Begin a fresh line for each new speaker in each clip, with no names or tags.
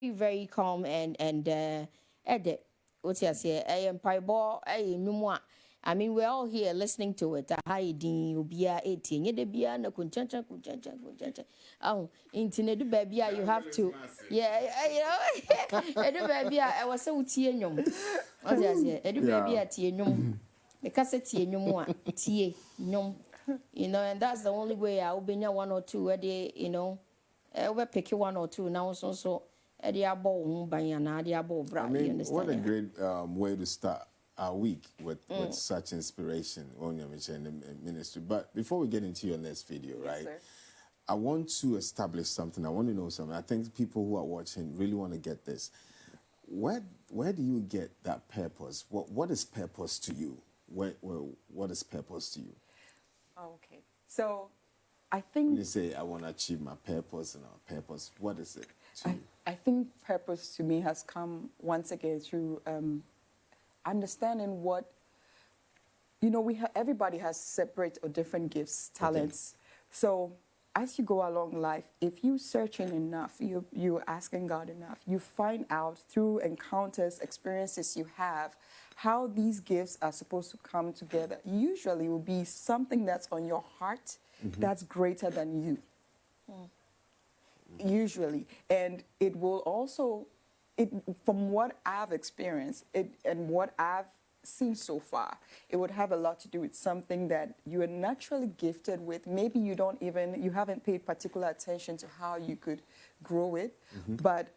very calm and edit. What's your say? I am pieball. I mean, we're all here listening to it. I din ubia 18. You bia na kunchacha. Oh, internet baby, you have to. Yeah, you know. Edu baby, I was so tie nyom. What's your say? Edu baby tie nyom. Because tie nyom tie nyom. You know, and that's the only way I will be one or two a day, you know. We pick one or two now, so I mean,
what a great way to start our week with such inspiration on your mission and ministry. But before we get into your next video, right?
Sir.
I want to establish something. I want to know something. I think people who are watching really want to get this. Where do you get that purpose? What is purpose to you? What is purpose to you?
Okay. So I think
When you say I want to achieve my purpose and our purpose, what is it to you?
I think purpose to me has come once again through understanding what, you know, everybody has separate or different gifts, talents. So as you go along life, if you searching enough, you're asking God enough, you find out through encounters, experiences you have, how these gifts are supposed to come together. Usually it will be something that's on your heart that's greater than you. Usually. And it will also, from what I've experienced and what I've seen so far, it would have a lot to do with something that you are naturally gifted with. Maybe you haven't paid particular attention to how you could grow it. But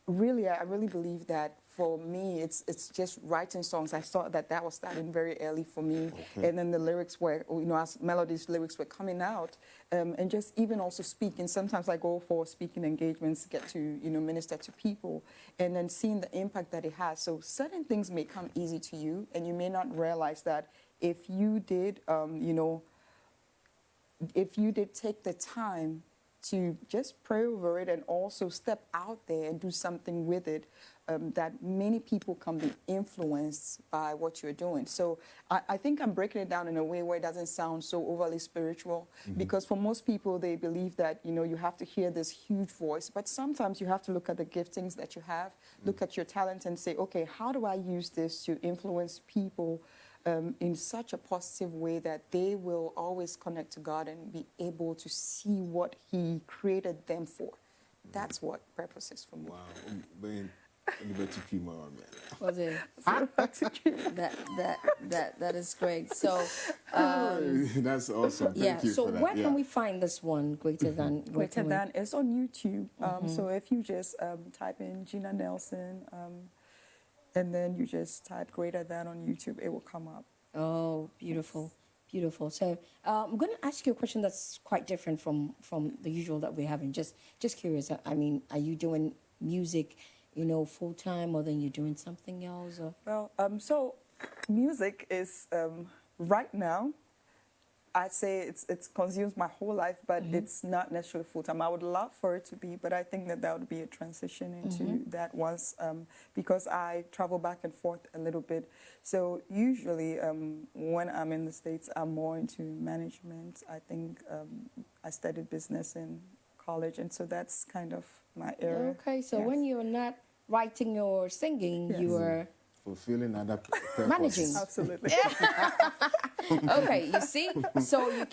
really, I really believe that for me, it's just writing songs. I saw that was starting very early for me. And then the lyrics were, you know, as melodies, lyrics were coming out. And just even also speaking. Sometimes I go for speaking engagements, get to, you know, minister to people, and then seeing the impact that it has. So certain things may come easy to you, and you may not realize that if you did, you know, if you did take the time to just pray over it and also step out there and do something with it, that many people can be influenced by what you're doing. So I think I'm breaking it down in a way where it doesn't sound so overly spiritual, because for most people, they believe that, you know, you have to hear this huge voice, but sometimes you have to look at the giftings that you have, look at your talent and say, okay, how do I use this to influence people in such a positive way that they will always connect to God and be able to see what He created them for. That's what purpose is for me.
Wow. Man,
Was it? That is great. So
that's awesome. Thank you
so
for that.
where can we find this one, Greater Than?
Greater Than is on YouTube. So if you just type in Gina Nelson, and then you just type Greater Than on YouTube, it will come up.
Oh, beautiful. Beautiful. So I'm going to ask you a question that's quite different from the usual that we're having. Just curious. I mean, are you doing music, you know, full time, or then you're doing something else? Or?
Well, so music is right now, I'd say it's consumes my whole life, but it's not necessarily full time. I would love for it to be, but I think that would be a transition into that once, because I travel back and forth a little bit. So usually when I'm in the States, I'm more into management. I think I studied business in college, and so that's kind of my area.
Okay, so when you're not writing or singing, you are
fulfilling other purposes.
Managing.
Absolutely.
Okay, you see, so you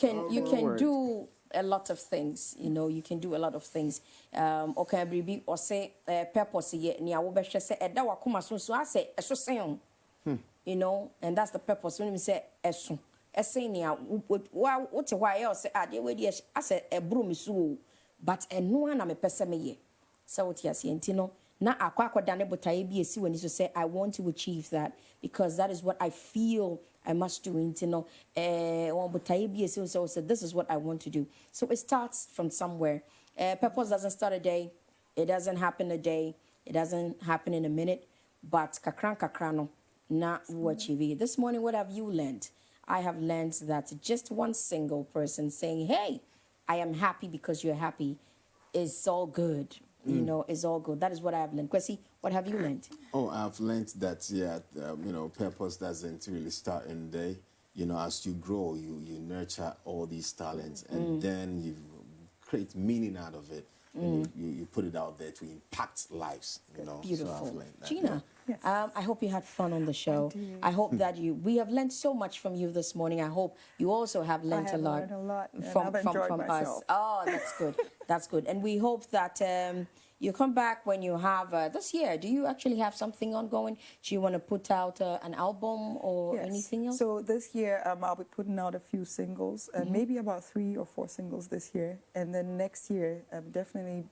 can do a lot of things. You know, you can do a lot of things. Okay, baby, or say purpose ye ni awo be hwe say eda wakoma so I say eso sen. You know, and that's the purpose when we say eso. Esen ni what why else say ade we dey I say ebru mi so, but eno na me pese me ye. So what you say ntino na akwakoda ne botaye bi esi wani so say I want to achieve that because that is what I feel I must do. Ntino one botaye bi esi so this is what I want to do. So it starts from somewhere. Purpose doesn't start a day. It doesn't happen a day. It doesn't happen in a minute. But kakran no na we achieve it. This morning, what have you learned? I have learned that just one single person saying, "Hey, I am happy because you're happy," is all good. You know, it's all good. That is what I have learned. Kwesi, what have you learned?
Oh, I've learned that, you know, purpose doesn't really start in a day. You know, as you grow, you nurture all these talents, and then you create meaning out of it. and you put it out there to impact lives. You know,
Beautiful.
So I've learned that.
Gina,
Yes.
I hope you had fun on the show. I hope that we have learned so much from you this morning. I hope you also have learned
have
a lot,
learned a lot, and
from
I've enjoyed
us.
myself.
Oh, that's good. That's good. And we hope that you come back when you have this year. Do you actually have something ongoing? Do you want to put out an album or
Yes.
anything else?
So this year, I'll be putting out a few singles, maybe about 3 or 4 singles this year. And then next year, definitely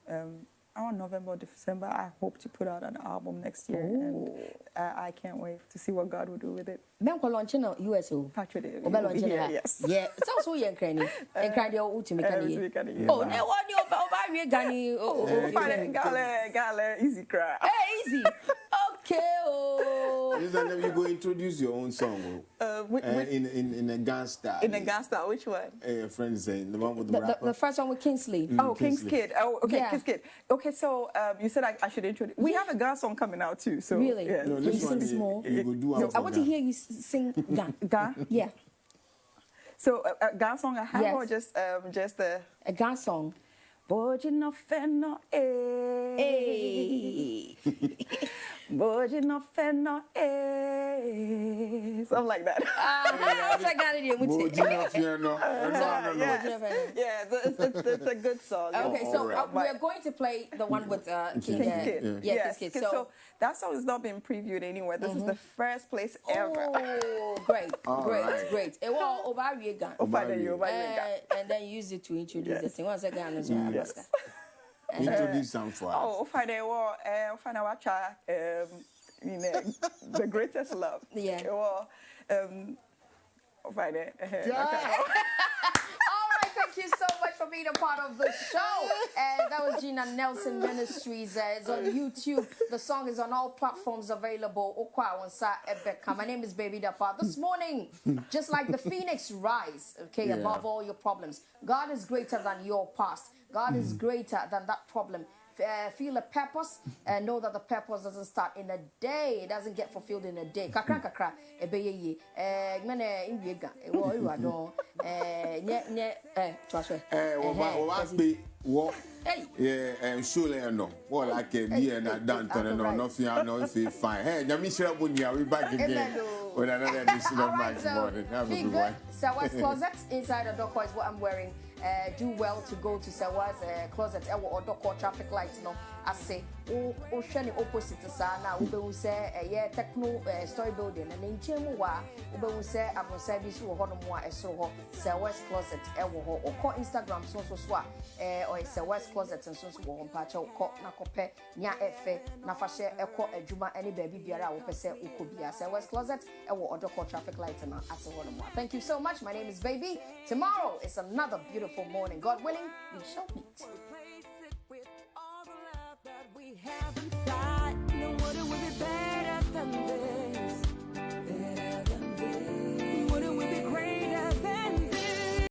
around November or December, I hope to put out an album next year. And I can't wait to see what God will do with it.
Men ko launch na USO.
Patrick, it
Obe
will
launch
be here,
na.
yes.
Yeah, sounds so young cranny. And cranny o to me
to
can
me can
Oh, ne one you over we gani. Oh,
Gala, easy cry.
Hey, easy. Okay. Oh.
Listen, then you go introduce your own song in a gun style.
In a gangster, which one?
A friend is saying the one with the rapper.
The first one with Kingsley.
Oh, King's
Kingsley.
Kid. Oh, okay,
Yeah.
King's Kid. Okay, so you said I should introduce. We have a girl song coming out too. So
Really?
yeah.
No,
Can
this
you
one
sing small?
you go do
I
out
want to hear you sing Gan.
Ga?
Yeah,
So a girl song I have
Yes.
or just a.
a Gan song.
Boji no feno eh.
Hey.
Boji no feno eh. Something like that.
What's I got to do?
Yeah, it's a good song.
Okay, so
alright.
we're going to play the one with King.
King's Kid.
Yeah,
Yes,
King's Kid.
so that song has not been previewed anywhere. This is the first place ever.
Oh, great, great,
right.
great. It was over again. And then use it to introduce the thing. Once again, as well.
Yes.
Introduce some for us.
Oh, find out the greatest love.
Yeah.
Well, find it.
All right, thank you so much for being a part of the show. And that was Gina Nelson Ministries. It's on YouTube. The song is on all platforms available. My name is Babiee Adjoa. This morning, just like the phoenix rise, okay, above all your problems. God is greater than your past. God is greater than that problem. Feel a purpose and know that the purpose doesn't start in a day. It doesn't get fulfilled in a day. Kakra kakra ebeye mene inwiega ewo iwado
yeah, surely no. Well, I can be and I done no, nothing. I know if you fine. Hey, Yamisha Bunya, we back again with another edition of Max Morning. Have a good one.
Sawa's closet inside the door is what I'm wearing. Do well to go to Sawa's closet or door traffic lights. No, I say, oh, shiny opposite to Sana, Ube say a techno story building, and in Chimua, Ube say, I'm going to service or Honomoa, a so Sawa's closet, or call Instagram, so swap, or Sawa's closet and so on patch or call Nakope, Nya Efe, Nafashe, Echo, a Juma, any baby Biara, or Pese, Ukubia, Sawa's closet, or door traffic lights and as a Honomoa. Thank you so much. My name is Babiee. Tomorrow is another beautiful morning. God willing, we shall meet.